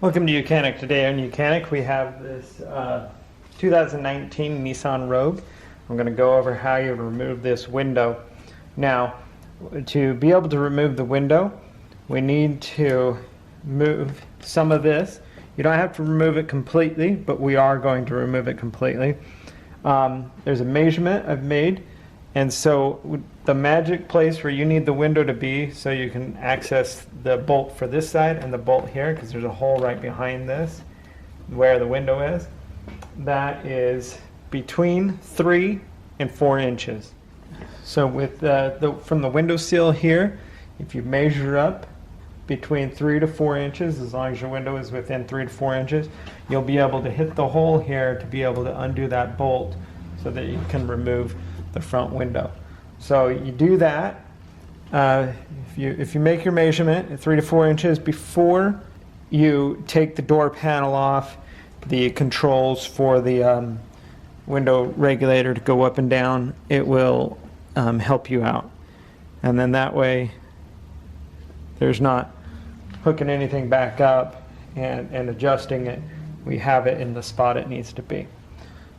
Welcome to YOUCANIC. Today on YOUCANIC we have this 2019 Nissan Rogue. I'm going to go over how you remove this window. Now, to be able to remove the window, we need to move some of this. You don't have to remove it completely, but we are going to remove it completely. There's a measurement I've made, and so the magic place where you need the window to be so you can access the bolt for this side and the bolt here, because there's a hole right behind this where the window is, that is between 3 and 4 inches. So with from the window sill here, if you measure up between 3 to 4 inches, as long as your window is within 3 to 4 inches, you'll be able to hit the hole here to be able to undo that bolt so that you can remove the front window. So you do that. If you make your measurement at 3 to 4 inches before you take the door panel off, the controls for the window regulator to go up and down, it will help you out. And then that way there's not hooking anything back up and adjusting it. We have it in the spot it needs to be.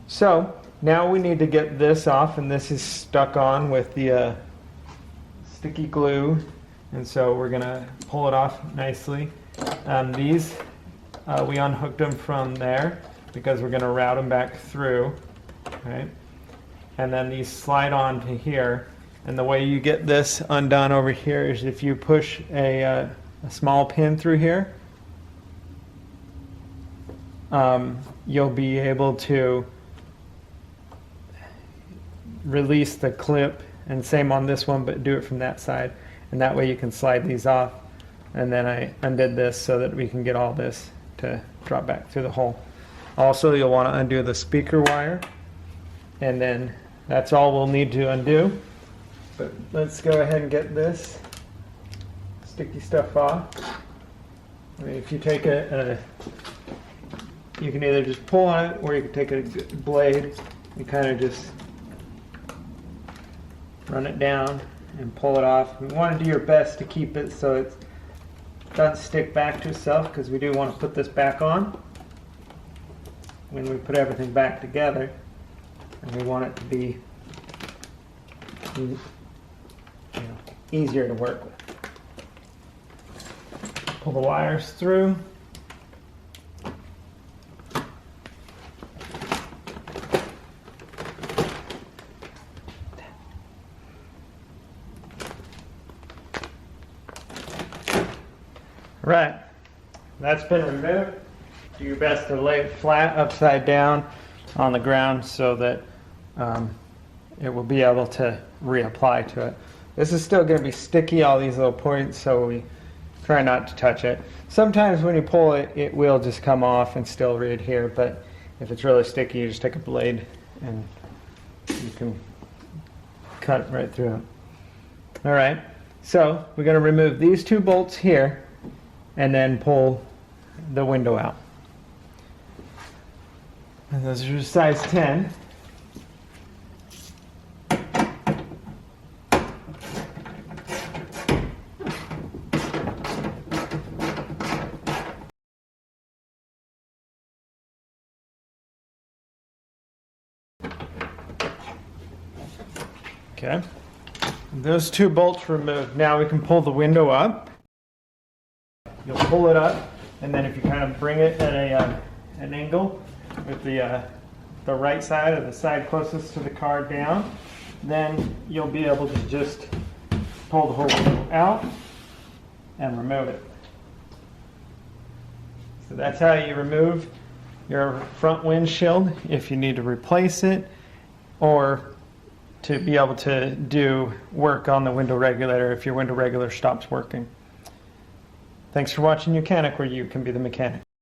So now we need to get this off, and this is stuck on with the sticky glue, and so we're gonna pull it off nicely. These we unhooked them from there because we're gonna route them back through, right? And then these slide on to here, and the way you get this undone over here is if you push a small pin through here, you'll be able to release the clip, and same on this one, but do it from that side, and that way you can slide these off. And then I undid this so that we can get all this to drop back through the hole. Also, you'll want to undo the speaker wire, and then that's all we'll need to undo. But let's go ahead and get this sticky stuff off. I mean, if you take you can either just pull on it, or you can take a blade and kind of just run it down and pull it off. You want to do your best to keep it so it doesn't stick back to itself, because we do want to put this back on when we put everything back together, and we want it to be easier to work with. Pull the wires through. Right, that's been removed. Do your best to lay it flat upside down on the ground so that it will be able to reapply to it. This is still going to be sticky, all these little points, so we try not to touch it. Sometimes when you pull it, it will just come off and still readhere, but if it's really sticky, you just take a blade and you can cut right through it. All right, so we're going to remove these 2 bolts here and then pull the window out. And those are size 10. Okay, those 2 bolts removed. Now we can pull the window up. You'll pull it up, and then if you kind of bring it at an angle with the right side, or the side closest to the car, down, then you'll be able to just pull the whole window out and remove it. So that's how you remove your front windshield if you need to replace it, or to be able to do work on the window regulator if your window regulator stops working. Thanks for watching YOUCANIC, where you can be the mechanic.